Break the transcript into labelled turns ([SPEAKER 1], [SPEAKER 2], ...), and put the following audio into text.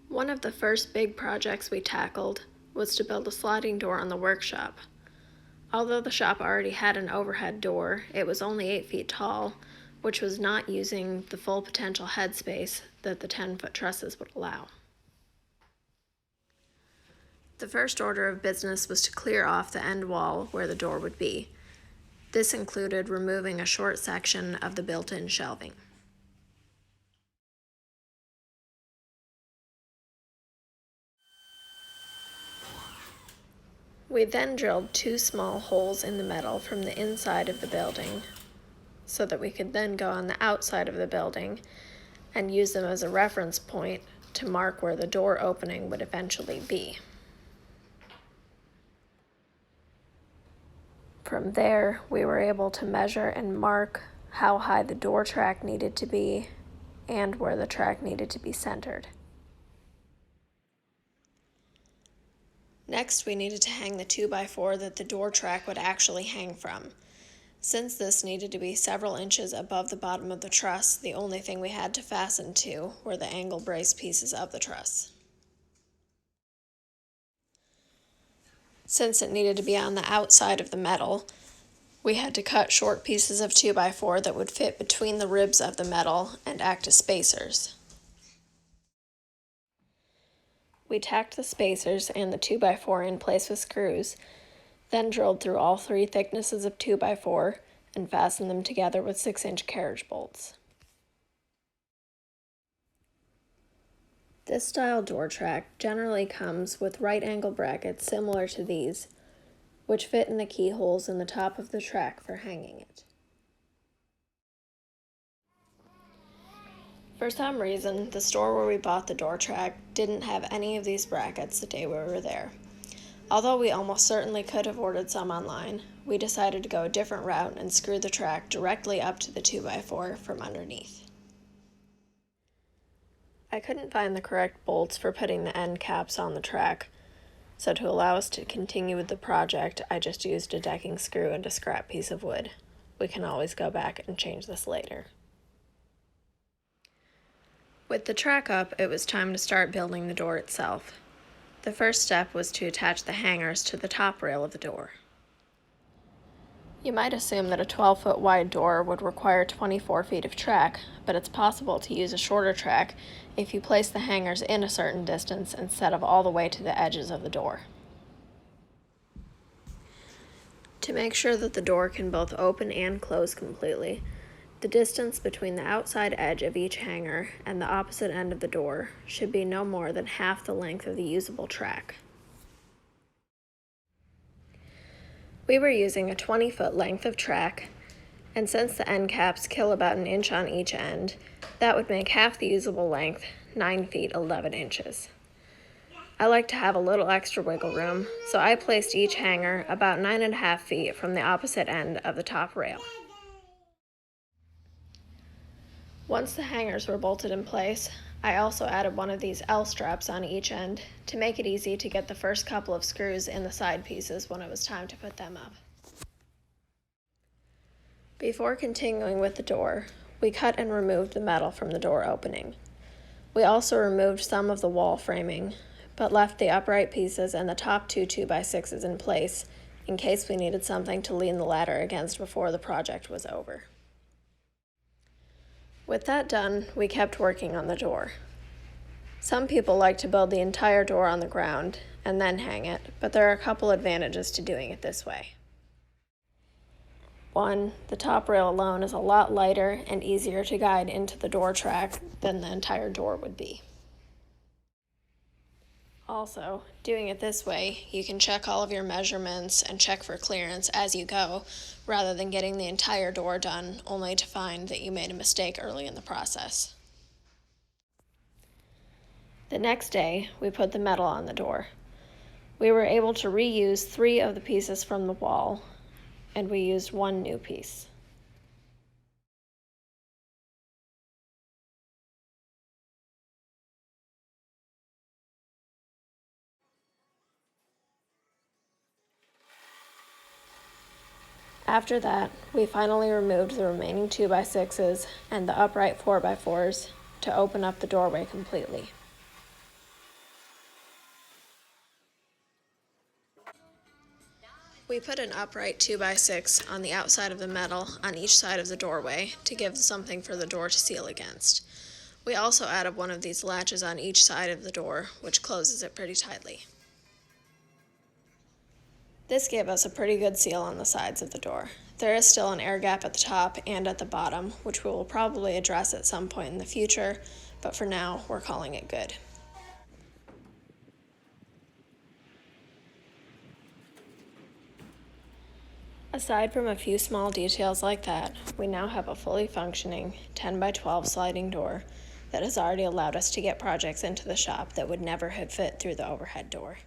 [SPEAKER 1] One of the first big projects we tackled was to build a sliding door on the workshop. Although the shop already had an overhead door, it was only 8 feet tall, which was not using the full potential headspace that the 10-foot trusses would allow. The first order of business was to clear off the end wall where the door would be. This included removing a short section of the built-in shelving. We then drilled 2 small holes in the metal from the inside of the building so that we could then go on the outside of the building and use them as a reference point to mark where the door opening would eventually be. From there, we were able to measure and mark how high the door track needed to be and where the track needed to be centered. Next, we needed to hang the 2x4 that the door track would actually hang from. Since this needed to be several inches above the bottom of the truss, the only thing we had to fasten to were the angle brace pieces of the truss. Since it needed to be on the outside of the metal, we had to cut short pieces of 2x4 that would fit between the ribs of the metal and act as spacers. We tacked the spacers and the 2x4 in place with screws, then drilled through all 3 thicknesses of 2x4 and fastened them together with 6-inch carriage bolts. This style door track generally comes with right angle brackets similar to these, which fit in the keyholes in the top of the track for hanging it. For some reason, the store where we bought the door track didn't have any of these brackets the day we were there. Although we almost certainly could have ordered some online, we decided to go a different route and screw the track directly up to the 2x4 from underneath. I couldn't find the correct bolts for putting the end caps on the track, so to allow us to continue with the project, I just used a decking screw and a scrap piece of wood. We can always go back and change this later. With the track up, it was time to start building the door itself. The first step was to attach the hangers to the top rail of the door. You might assume that a 12-foot wide door would require 24 feet of track, but it's possible to use a shorter track if you place the hangers in a certain distance instead of all the way to the edges of the door. To make sure that the door can both open and close completely, the distance between the outside edge of each hanger and the opposite end of the door should be no more than half the length of the usable track. We were using a 20-foot length of track, and since the end caps kill about 1 inch on each end, that would make half the usable length 9 feet 11 inches. I like to have a little extra wiggle room, so I placed each hanger about 9.5 feet from the opposite end of the top rail. Once the hangers were bolted in place, I also added one of these L straps on each end to make it easy to get the first couple of screws in the side pieces when it was time to put them up. Before continuing with the door, we cut and removed the metal from the door opening. We also removed some of the wall framing, but left the upright pieces and the top 2 2x6s in place in case we needed something to lean the ladder against before the project was over. With that done, we kept working on the door. Some people like to build the entire door on the ground and then hang it, but there are a couple advantages to doing it this way. 1, the top rail alone is a lot lighter and easier to guide into the door track than the entire door would be. Also, doing it this way, you can check all of your measurements and check for clearance as you go, rather than getting the entire door done only to find that you made a mistake early in the process. The next day, we put the metal on the door. We were able to reuse 3 of the pieces from the wall, and we used 1 new piece. After that, we finally removed the remaining 2x6s and the upright 4x4s to open up the doorway completely. We put an upright 2x6 on the outside of the metal on each side of the doorway to give something for the door to seal against. We also added one of these latches on each side of the door, which closes it pretty tightly. This gave us a pretty good seal on the sides of the door. There is still an air gap at the top and at the bottom, which we will probably address at some point in the future, but for now, we're calling it good. Aside from a few small details like that, we now have a fully functioning 10 by 12 sliding door that has already allowed us to get projects into the shop that would never have fit through the overhead door.